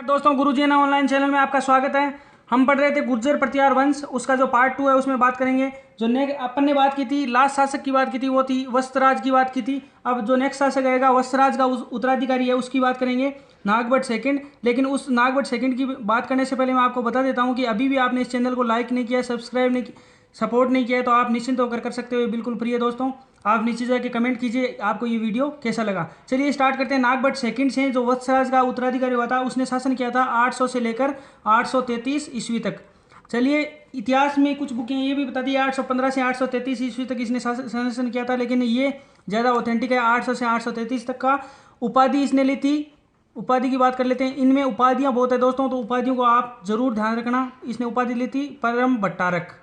दोस्तों, गुरुजी ना online channel में आपका स्वागत है। हम पढ़ रहे थे गुर्जर प्रतिहार वंश, उसका जो पार्ट 2 है उसमें बात करेंगे। जो अपन ने बात की थी, लास्ट शासक की बात की थी, वो थी वत्सराज की बात की थी। अब जो नेक्स्ट शासक आएगा वत्सराज का उत्तराधिकारी है, उसकी बात करेंगे, नागभट्ट सेकंड। लेकिन उस नागभट्ट सेकंड की बात करने से पहले मैं आपको बता देता हूँ कि अभी भी आपने इस चैनल को लाइक नहीं किया, सब्सक्राइब नहीं, सपोर्ट नहीं किया है, तो आप निश्चिंत होकर कर सकते हो, बिल्कुल फ्री है दोस्तों। आप नीचे जाके कमेंट कीजिए आपको ये वीडियो कैसा लगा। चलिए स्टार्ट करते हैं। नागभट्ट सेकंड से, जो वत्सराज का उत्तराधिकारी हुआ था, उसने शासन किया था 800 से लेकर 833 ईस्वी तक। चलिए इतिहास में कुछ बुकें ये भी बताती है 815 से 833 ईस्वी तक इसने शासन किया था, लेकिन ये ज़्यादा ऑथेंटिक है। 800 से 833 तक का उपाधि इसने ली थी। उपाधि की बात कर लेते हैं। इनमें उपाधियां बहुत है दोस्तों, तो उपाधियों को आप जरूर ध्यान रखना। इसने उपाधि ली थी परम भट्टारक,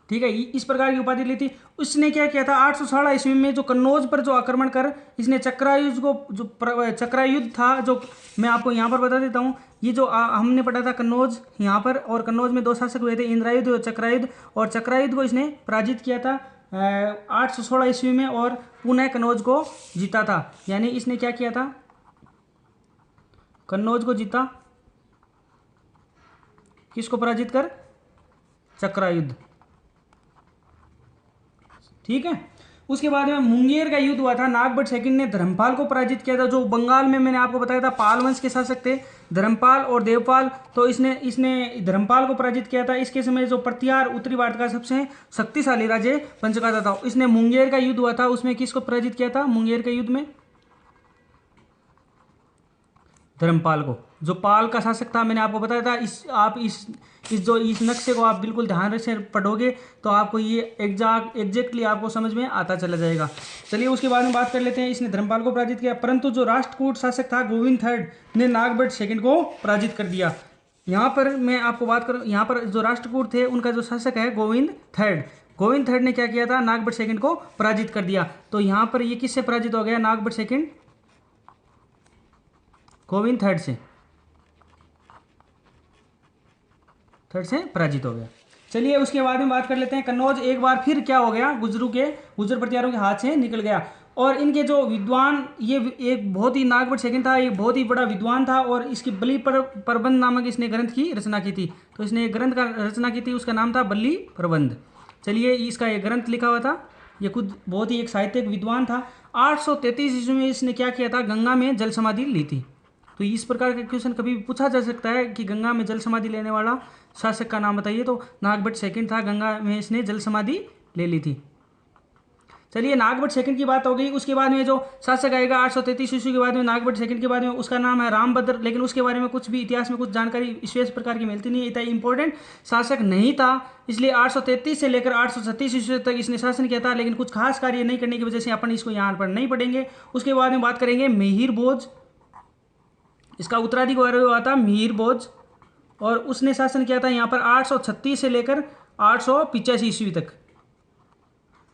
ठीक है, इस प्रकार की उपाधि ली थी। उसने क्या किया था 816 ईस्वी में, जो कन्नौज पर जो आक्रमण कर इसने चक्रायुद्ध को, जो चक्रायुद्ध था, जो मैं आपको यहाँ पर बता देता हूँ। ये जो हमने पढ़ा था कन्नौज यहाँ पर, और कन्नौज में दो शासक हुए थे, इंद्रायुद्ध और चक्रायुद्ध। और चक्रायुद्ध को इसने पराजित किया था 816 ईस्वी में, और पुनः कन्नौज को जीता था। यानी इसने क्या किया था, कन्नौज को जीता, किसको पराजित कर, चक्रायुद्ध, ठीक है। उसके बाद में मुंगेर का युद्ध हुआ था। नागभट्ट सेकंड ने धर्मपाल को पराजित किया था। जो बंगाल में मैंने आपको बताया था पाल वंश के शासक थे, धर्मपाल और देवपाल, तो इसने धर्मपाल को पराजित किया था। इसके समय जो प्रतिहार उत्तरी भारत का सबसे शक्तिशाली राज्य बन चुका था। इसने मुंगेर का युद्ध हुआ था, उसमें किसको पराजित किया था, मुंगेर के युद्ध में धर्मपाल को। जो पाल का शासक था, मैंने आपको बताया था, इस नक्शे को आप बिल्कुल ध्यान से पढ़ोगे तो आपको ये एग्जैक्टली आपको समझ में आता चला जाएगा। चलिए उसके बाद में बात कर लेते हैं। इसने धर्मपाल को पराजित किया, परंतु जो राष्ट्रकूट शासक था गोविंद थर्ड ने नागभट्ट सेकंड को पराजित कर दिया। यहाँ पर मैं आपको बात करूँ, यहाँ पर जो राष्ट्रकूट थे उनका जो शासक है गोविंद थर्ड ने क्या किया था, नागभट्ट सेकंड को पराजित कर दिया। तो यहाँ पर ये किससे पराजित हो गया, नागभट्ट सेकंड गोविंद थर्ड से पराजित हो गया। चलिए उसके बाद में बात कर लेते हैं। कन्नौज एक बार फिर क्या हो गया, गुर्जर प्रतिहारों के हाथ से निकल गया। और इनके जो विद्वान, ये एक बहुत ही, नागभट्ट सेकंड था, एक बहुत ही बड़ा विद्वान था, और इसकी बलि प्रबंध नामक इसने ग्रंथ की रचना की थी। तो इसने एक ग्रंथ का रचना की थी, उसका नाम था बलि प्रबंध। चलिए इसका एक ग्रंथ लिखा हुआ था, ये खुद बहुत ही एक साहित्यिक विद्वान था। 833 ईस्वी में इसने क्या किया था, गंगा में जल समाधि ली थी। तो इस प्रकार का क्वेश्चन कभी भी पूछा जा सकता है कि गंगा में जल समाधि लेने वाला शासक का नाम बताइए, तो नागभट्ट सेकंड था, गंगा में इसने जल समाधि ले ली थी। चलिए नागभट्ट सेकंड की बात हो गई। उसके बाद में जो शासक आएगा 833 ईस्वी के बाद में, नागभट्ट सेकंड के बाद में, उसका नाम है रामभद्र। लेकिन उसके बारे में कुछ भी इतिहास में कुछ जानकारी विशेष प्रकार की मिलती नहीं, इतना इंपॉर्टेंट शासक नहीं था, इसलिए 833 से लेकर 836 ईस्वी तक इसने शासन किया था। लेकिन कुछ खास कार्य नहीं करने की वजह से अपन इसको यहाँ पर नहीं पढ़ेंगे। उसके बाद में बात करेंगे मिहिर भोज, इसका उत्तराधिकारी हुआ था मिहिर भोज, और उसने शासन किया था यहाँ पर 836 से लेकर 885 ईस्वी तक,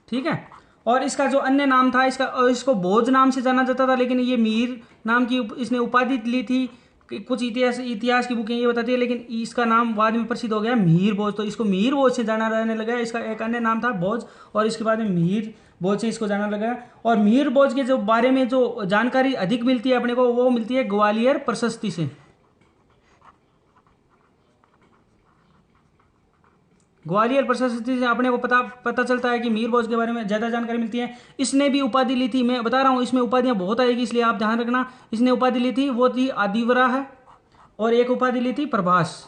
ठीक है। और इसका जो अन्य नाम था, इसको भोज नाम से जाना जाता था, लेकिन ये मिहिर नाम की इसने उपाधि ली थी। कुछ इतिहास की बुकें ये बताती है, लेकिन इसका नाम बाद में प्रसिद्ध हो गया मिहिर भोज, तो इसको मिहिर भोज से जाना जाने लगा। इसका एक अन्य नाम था भोज, और इसके बाद में मिहिर भोज से इसको जाना लगा। और मिहिर भोज के जो बारे में जो जानकारी अधिक मिलती है अपने को, वो मिलती है ग्वालियर प्रशस्ति से। ग्वालियर प्रशस्ति से अपने को पता चलता है कि मिहिर भोज के बारे में ज़्यादा जानकारी मिलती है। इसने भी उपाधि ली थी, मैं बता रहा हूँ इसमें उपाधियाँ बहुत आएगी, इसलिए आप ध्यान रखना। इसने उपाधि ली थी, वो थी आदिवरा है, और एक उपाधि ली थी प्रभास।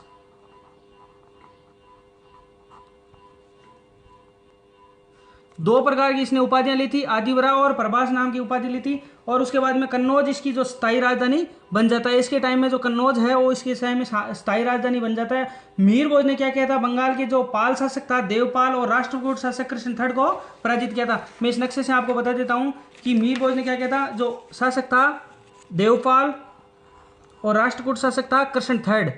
दो प्रकार की इसने उपाधियां ली थी, आदिवरा और प्रभास नाम की उपाधि ली थी। और उसके बाद में कन्नौज इसकी जो स्थायी राजधानी बन जाता है। इसके टाइम में जो कन्नौज है वो इसके समय में स्थायी राजधानी बन जाता है। मिहिर भोज ने क्या किया था, बंगाल के जो पाल शासक था देवपाल और राष्ट्रकूट शासक कृष्ण थर्ड को पराजित किया था। मैं इस नक्शे से आपको बता देता हूँ कि मिहिर भोज ने क्या किया था, जो शासक था देवपाल और राष्ट्रकूट शासक था कृष्ण थर्ड,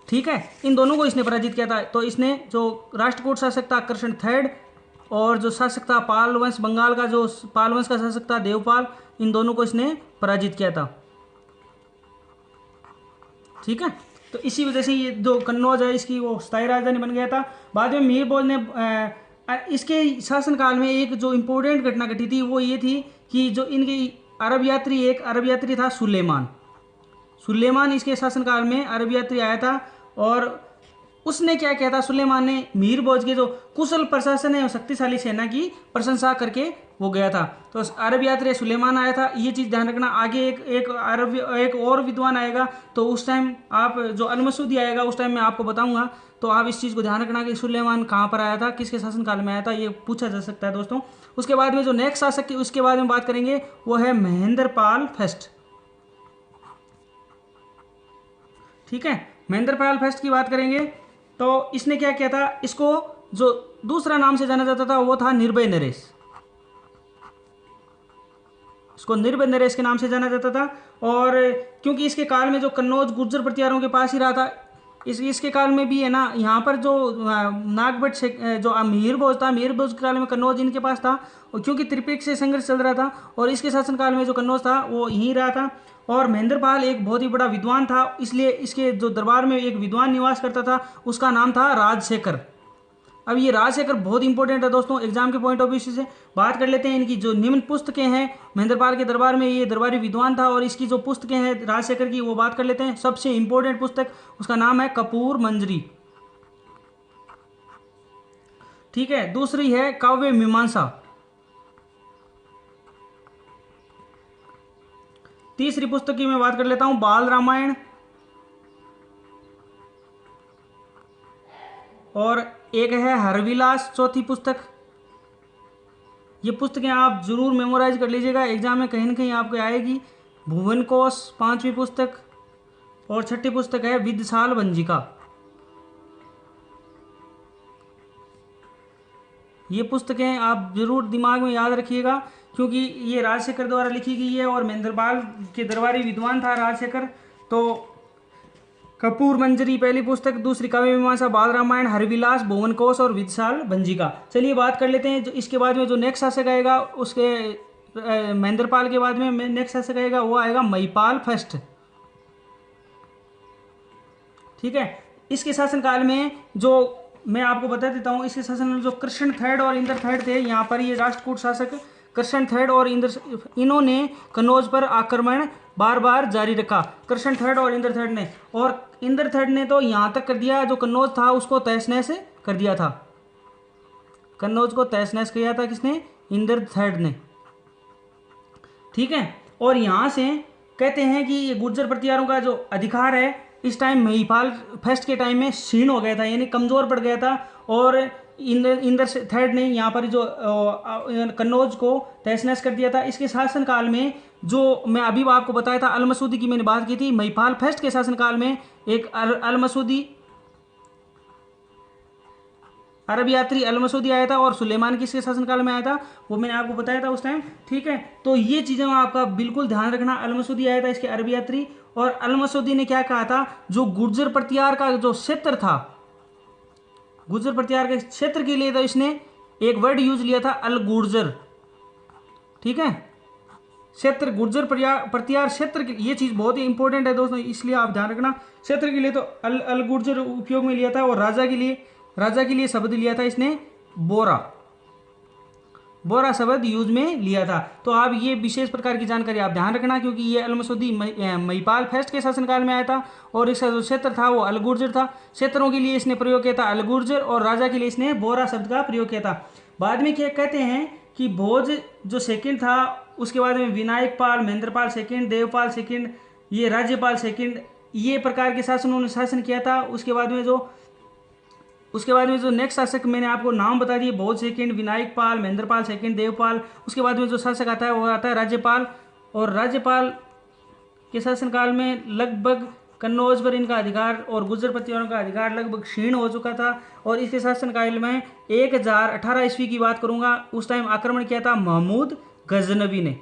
ठीक है, इन दोनों को इसने पराजित किया था। तो इसने जो राष्ट्रकूट शासक था कृष्ण थर्ड, और जो शासक था पाल वंश, बंगाल का जो पाल वंश का शासक था देवपाल, इन दोनों को इसने पराजित किया था, ठीक है। तो इसी वजह से ये जो कन्नौज है इसकी वो स्थायी राजधानी बन गया था। बाद में मिहिर भोज ने इसके शासनकाल में एक जो इम्पोर्टेंट घटना घटी थी वो ये थी कि जो इनकी अरब यात्री, एक अरब यात्री था सुलेमान। सुलेमान इसके शासनकाल में अरब यात्री आया था और उसने क्या किया था, सुलेमान ने मीर भोज के जो कुशल प्रशासन है और शक्तिशाली सेना की प्रशंसा करके वो गया था। तो अरब यात्री सुलेमान आया था, ये चीज़ ध्यान रखना। आगे एक और विद्वान आएगा, तो उस टाइम आप जो अल-मसूदी आएगा उस टाइम मैं आपको बताऊंगा, तो आप इस चीज़ को ध्यान रखना कि सुलेमान कहाँ पर आया था, किसके शासनकाल में आया था, ये पूछा जा सकता है दोस्तों। उसके बाद में जो नेक्स्ट शासक की उसके बारे में बात करेंगे वो है महेंद्रपाल फर्स्ट। ठीक है, महेंद्रपाल फर्स्ट की बात करेंगे तो इसने क्या किया था, इसको जो दूसरा नाम से जाना जाता था वो था निर्भय नरेश। इसको निर्भय नरेश के नाम से जाना जाता था। और क्योंकि इसके काल में जो कन्नौज गुर्जर प्रतिहारों के पास ही रहा था, इसके काल में भी है ना, यहाँ पर जो नागभट्ट से जो मीर भोज था, मीर भोज के काल में कन्नौज इनके पास था। और क्योंकि त्रिपेक्षित से संघर्ष चल रहा था और इसके शासनकाल में जो कन्नौज था वो यहीं रहा था। और महेंद्रपाल एक बहुत ही बड़ा विद्वान था, इसलिए इसके जो दरबार में एक विद्वान निवास करता था उसका नाम था राजशेखर। अब ये राजशेखर बहुत इंपॉर्टेंट है दोस्तों, एग्जाम के पॉइंट ऑफ व्यू से बात कर लेते हैं। इनकी जो निम्न पुस्तकें हैं, महेंद्रपाल के दरबार में ये दरबारी विद्वान था और इसकी जो पुस्तकें हैं राजशेखर की वो बात कर लेते हैं। सबसे इंपॉर्टेंट पुस्तक उसका नाम है कपूर मंजरी। ठीक है, दूसरी है काव्य मीमांसा। तीसरी पुस्तक की मैं बात कर लेता हूं बाल रामायण। और एक है हरविलास, चौथी पुस्तक। ये पुस्तकें आप जरूर मेमोराइज कर लीजिएगा, एग्जाम में कहीं ना कहीं आपको आएगी। भुवन कोश, पांचवी पुस्तक। और छठी पुस्तक है विदशाल भंजिका। ये पुस्तकें आप जरूर दिमाग में याद रखिएगा क्योंकि ये राजशेखर द्वारा लिखी गई है और महेंद्रपाल के दरबारी विद्वान था राजशेखर। तो कपूर मंजरी पहली पुस्तक, दूसरी काव्य मीमांसा, बाल रामायण, हरविलास, भुवन कोश और विदशाल भंजिका। चलिए बात कर लेते हैं जो इसके बाद में जो नेक्स्ट शासक आएगा, उसके महेंद्रपाल के बाद में नेक्स्ट शासक आएगा वो आएगा महिपाल फर्स्ट। ठीक है, इसके शासनकाल में जो मैं आपको बता देता हूँ, इसके शासन में जो कृष्ण थर्ड और इंद्र थर्ड थे, यहाँ पर ये राष्ट्रकूट शासक कृष्ण थर्ड और इंद्र, इन्होंने कन्नौज पर आक्रमण बार बार जारी रखा, कृष्ण थर्ड और इंद्र थर्ड ने। और इंद्र थर्ड ने तो यहाँ तक कर दिया, जो कन्नौज था उसको तहस नहस कर दिया था। कन्नौज को तहस नहस किया था किसने? इंद्र थर्ड ने। ठीक है, और यहाँ से कहते हैं कि ये गुर्जर प्रतिहारों का जो अधिकार है इस टाइम महिपाल फर्स्ट के टाइम में क्षीण हो गया था, यानी कमजोर पड़ गया था। और इंद्र थर्ड ने यहाँ पर जो कन्नौज को तहस नहस कर दिया था। इसके शासनकाल में जो मैं अभी आपको बताया था अल-मसूदी की मैंने बात की थी, महिपाल फर्स्ट के शासनकाल में एक अल-मसूदी अरब यात्री अल-मसूदी आया था और सुलेमान किसके शासनकाल में आया था वो मैंने आपको बताया था उस टाइम। ठीक है, तो ये चीज़ें आपका बिल्कुल ध्यान रखना। अल-मसूदी आया था, इसके अरब यात्री। और अल-मसूदी ने क्या कहा था, जो गुर्जर प्रतिहार का जो क्षेत्र था, गुर्जर प्रतिहार के क्षेत्र के लिए तो इसने एक वर्ड यूज लिया था अल-गुर्जर। ठीक है, क्षेत्र, गुर्जर प्रतिहार क्षेत्र, ये चीज़ बहुत ही इंपॉर्टेंट है दोस्तों, इसलिए आप ध्यान रखना। क्षेत्र के लिए तो अल-गुर्जर उपयोग में लिया था। और राजा के लिए शब्द लिया था इसने बोरा शब्द यूज में लिया था। तो आप ये विशेष प्रकार की जानकारी आप ध्यान रखना क्योंकि ये अल-मसूदी महिपाल फर्स्ट के शासनकाल में आया था और इसका जो क्षेत्र था वो अल-गुर्जर था। क्षेत्रों के लिए इसने प्रयोग किया था अल-गुर्जर और राजा के लिए इसने बोरा शब्द का प्रयोग किया था। बाद में क्या कहते हैं कि भोज जो सेकंड था, उसके बाद में विनायक पाल, महेंद्रपाल सेकंड, देवपाल सेकंड, ये राज्यपाल सेकंड, ये प्रकार के शासन उन्होंने शासन किया था। उसके बाद में जो नेक्स्ट शासक मैंने आपको नाम बता दिए, भोज सेकंड, विनायक पाल, महेंद्रपाल सेकंड, देवपाल। उसके बाद में जो शासक आता है वो आता है राज्यपाल। और राज्यपाल के शासनकाल में लगभग कन्नौज पर इनका अधिकार और गुर्जर प्रतिहारों का अधिकार लगभग क्षीण हो चुका था। और इसके शासनकाल में 1018 ईस्वी की बात करूंगा, उस टाइम आक्रमण किया था महमूद गजनवी ने।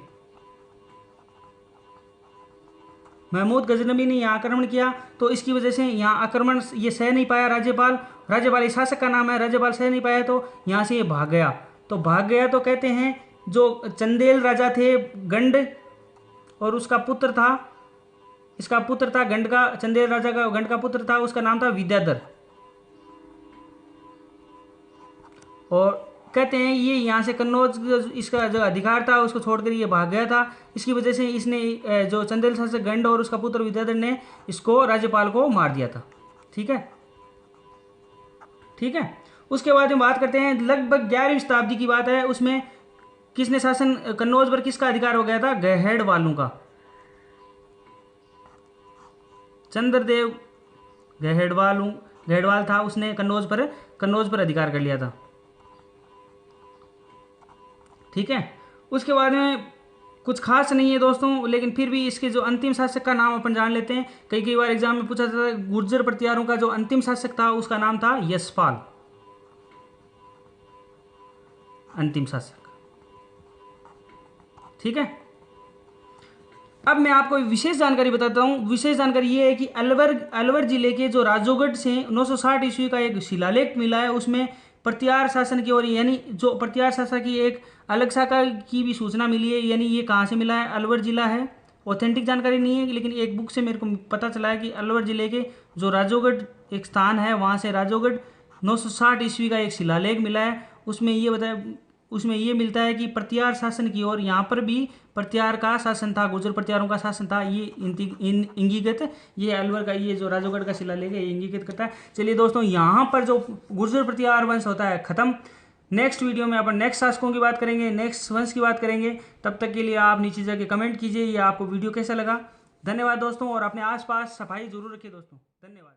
महमूद गजनवी ने यहाँ आक्रमण किया, तो इसकी वजह से यहाँ आक्रमण ये सह नहीं पाया राज्यपाल इस शासक का नाम है, राज्यपाल सह नहीं पाया तो यहाँ से ये भाग गया। तो कहते हैं जो चंदेल राजा थे गंड, और उसका पुत्र था, इसका पुत्र था गंड का, चंदेल राजा का गंड का पुत्र था, उसका नाम था विद्याधर। और कहते हैं ये यहाँ से कन्नौज इसका जो अधिकार था उसको छोड़कर ये भाग गया था। इसकी वजह से इसने जो चंदेल शासक गंड और उसका पुत्र विद्याधर ने इसको राज्यपाल को मार दिया था। ठीक है, ठीक है। उसके बाद में बात करते हैं लगभग 11वीं शताब्दी की बात है, उसमें किसने शासन कन्नौज पर किसका अधिकार हो गया था? गहड़वालों का। चंद्रदेव गहड़वाल था, उसने कन्नौज पर अधिकार कर लिया था। ठीक है। उसके बाद में कुछ खास नहीं है दोस्तों, लेकिन फिर भी इसके जो अंतिम शासक का नाम अपन जान लेते हैं। कई बार एग्जाम में पूछा जाता है। गुर्जर प्रतिहारों का जो अंतिम शासक था उसका नाम था यशपाल, अंतिम शासक। ठीक है। अब मैं आपको विशेष जानकारी बताता हूँ। विशेष जानकारी ये है कि अलवर जिले के जो राजोगढ़ से 960 ईस्वी का एक शिलालेख मिला है, उसमें प्रतिहार शासन की ओर, यानी जो प्रतिहार शासन की एक अलग शाखा की भी सूचना मिली है। यानी ये कहाँ से मिला है? अलवर जिला है। ऑथेंटिक जानकारी नहीं है, लेकिन एक बुक से मेरे को पता चला है कि अलवर जिले के जो राजोगढ़ एक स्थान है, वहाँ से राजोगढ़ 960 ईस्वी का एक शिलालेख मिला है। उसमें ये मिलता है कि प्रतिहार शासन की ओर, यहाँ पर भी प्रतिहार का शासन था, गुर्जर प्रतिहारों का शासन था। ये इंगित ये अलवर का, ये जो राजोगढ़ का शिलालेख है, ये इंगित करता है। चलिए दोस्तों, यहाँ पर जो गुर्जर प्रतिहार वंश होता है खत्म। नेक्स्ट वीडियो में अपन नेक्स्ट शासकों की बात करेंगे, नेक्स्ट वंश की बात करेंगे। तब तक के लिए आप नीचे जाके कमेंट कीजिए ये आपको वीडियो कैसा लगा। धन्यवाद दोस्तों, और अपने आसपास सफाई जरूर रखिए दोस्तों। धन्यवाद।